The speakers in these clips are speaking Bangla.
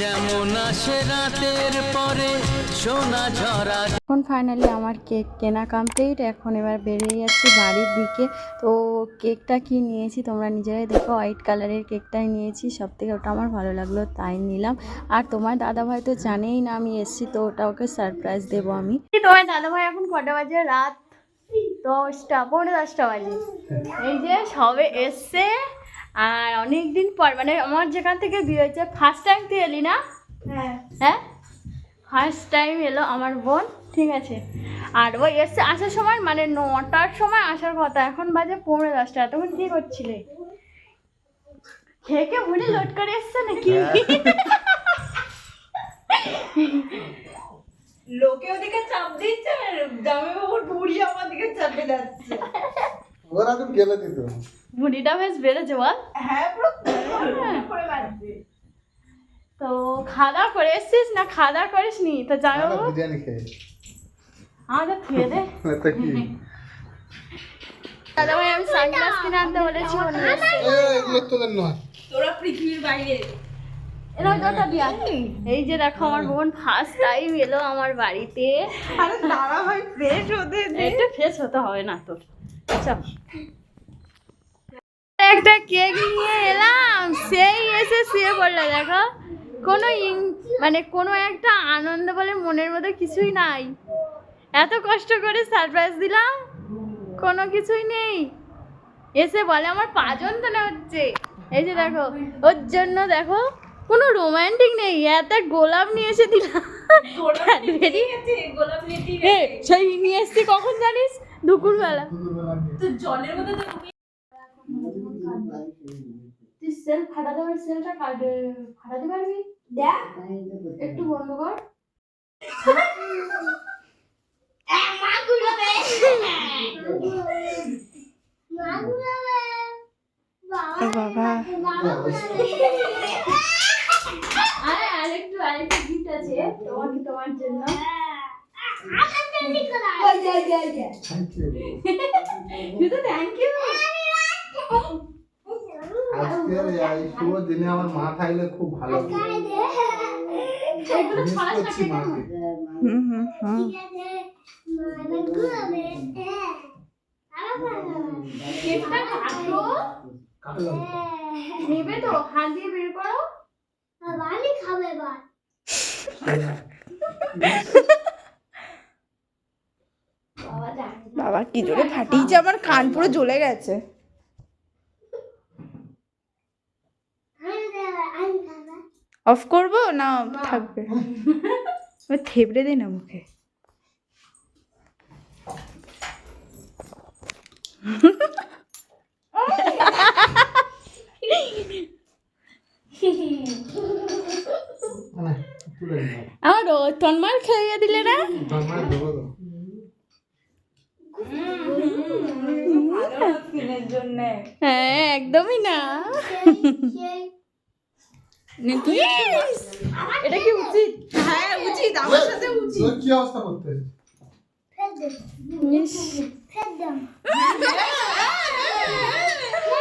যেমন আসে রাতের পরে সোনা ঝরা। এখন ফাইনালি আমার কেক কেনা কমপ্লিট। এখন এবার বেরিয়ে যাচ্ছি বাড়ির দিকে। তো কেকটা কি নিয়েছি তোমরা নিজেরাই দেখো, হোয়াইট কালারের কেকটাই নিয়েছি, সব থেকে ওটা আমার ভালো লাগলো তাই নিলাম। আর তোমার দাদাভাই তো জানেই না আমি এসেছি, তো ওটা ওকে সারপ্রাইজ দেবো আমি। তোমার দাদাভাই এখন কটা বাজে? রাত 10টা, 10:45 বাজে। এই যে সবে এসছে, আর অনেক দিন পর, মানে আমার যেখান থেকে বিয়ে হয়েছে ফার্স্ট টাইম তুই এলি না? হ্যাঁ ফার্স্ট টাইম এলো আমার বোন, ঠিক আছে। আর ওই এসছে আসার সময়, মানে 9টার সময় আসার কথা, এখন বাজে 10:45। তখন কি করছিলে? খেয়ে ভুলে লোড করে এসছে নাকি? লোকে ওদিকে চাপ দিচ্ছে, জামাইবাবুর বুড়ি আমার দিকে চাপে যাচ্ছে। ওরা তো গেলে দিত। বুড়িটা বেশ বেড়েছে বল। হ্যাঁ পুরো করে বাড়ছে। তো খাওয়া দাওয়া করে এসছিস না খাওয়া দাওয়া করিস নি? তো জামাইবাবু বিরিয়ানি খেয়ে আমাদের খেয়ে দে। এটা কি দাদা ভাই আমি সানগ্লাস কিনে আনতে বলেছি, এগুলো তোদের নয়। তোরা পৃথিবীর বাইরে। এই যে দেখো আমার বোন ফার্স্ট টাইম এলো আমার বাড়িতে। আরে দাঁড়া ভাই, ফ্রেশ হতে দে। একটু ফ্রেশ হতে হবে না তোর? আচ্ছা একটা কেক নিয়ে এলাম, সেই এসে শুয়ে পড়লো। দেখো কোনো মানে কোনো একটা আনন্দ বলে মনের মধ্যে কিছুই নাই। এত কষ্ট করে সারপ্রাইজ দিলাম, কোনো কিছুই নেই। এসে বলে আমার পা যন্ত্রণা হচ্ছে। এই যে দেখো ওর জন্য দেখো কোনো রোমান্টিক নেই, এত গোলাপ নিয়ে এসে দিলাম। গোলাপ নিয়ে সেই নিয়ে এসছি কখন জানিস? দুপুরবেলা। তো জলের মধ্যে তো তুই সেল ফাটাতে পারবি? সেলটা ফাটাতে পারবি? দেখ একটু বন্ধ কর। বাবা আরেকটু গিফট আছে তোমার জন্য। Thank you. আজকের এই শুভ দিনে আমার মা থাকলে খুব ভালো হতো। এগুলো ছড়া করছি মাকে। কেকটা কাটো। নেবে তো? হাত দিয়ে বের করো। বাবা কি জোরে ফাটিয়েছে, আমার কান পুরো জ্বলে গেছে। অফ করব না থাকবে? থেবড়ে দে না মুখে। আমার তন্মার খাইয়ে দিলে না? হ্যাঁ একদমই না। এটা কি উচিত? হ্যাঁ উচিত, আমার সাথে উচিত। তোর কি অবস্থা করতে?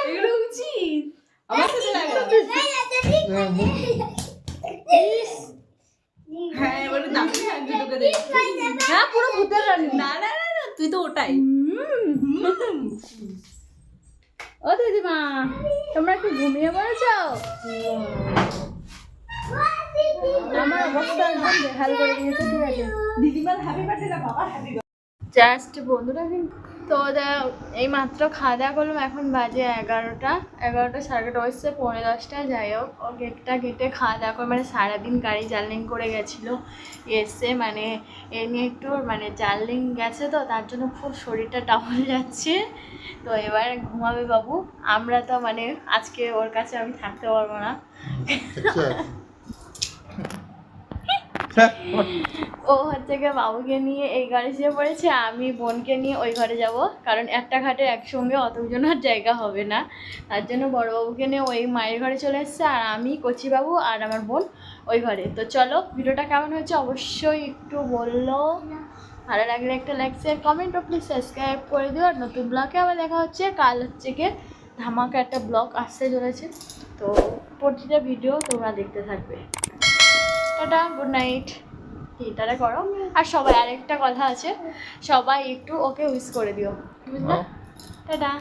এগুলো উচিত, আমার সাথে লাগা। হ্যাঁ এবার দামি থাকবে তোকে দেখ। হ্যাঁ পুরো ভূতের রানী। না না না না, তুই তো ওটাই। ও দিদিমা তোমরা কি ঘুমিয়ে পড়েছো? আমার অবস্থা একদম বেহাল করে দিয়েছে, ঠিক আছে। দিদিমার হ্যাপি বার্থডে না বাবা হ্যাপি বার্থডে। জাস্ট বন্ধুরা তো এই মাত্র খাওয়া দাওয়া করলাম, এখন বাজে 11টা 11:30 হচ্ছে 10:45। যাই হোক ও কেকটা কেটে খাওয়া দাওয়া করে, মানে সারাদিন গাড়ি জার্নিং করে গেছিলো, এসে মানে এ নিয়ে একটু মানে জার্নিং গেছে, তো তার জন্য খুব শরীরটা ডাউন যাচ্ছে। তো এবার ঘুমাবে বাবু। আমরা তো মানে আজকে ওর কাছে আমি থাকতে পারবো না। ও হচ্ছে গিয়ে বাবুকে নিয়ে এই ঘরে শুয়ে পড়েছে, আমি বোনকে নিয়ে ওই ঘরে যাব, কারণ একটা খাটে একসঙ্গে অতজনের জায়গা হবে না। তার জন্য বড়বাবুকে নিয়ে ওই মায়ের ঘরে চলে এসেছে, আর আমি কচিবাবু আর আমার বোন ওই ঘরে। তো চলো ভিডিওটা কেমন হয়েছে অবশ্যই একটু বললো। ভালো লাগলে একটা লাইক শেয়ার কমেন্ট ও প্লিজ সাবস্ক্রাইব করে দিও। আর নতুন ব্লগে আবার দেখা হচ্ছে। কাল হচ্ছে গিয়ে ধামাকা একটা ব্লগ আসতে চলেছে, তো প্রতিটা ভিডিও তোমরা দেখতে থাকবে। Tata, good night. টাটা করো। আর সবাই আরেকটা কথা আছে, সবাই একটু ওকে উইশ করে দিও, বুঝলে? টাটা।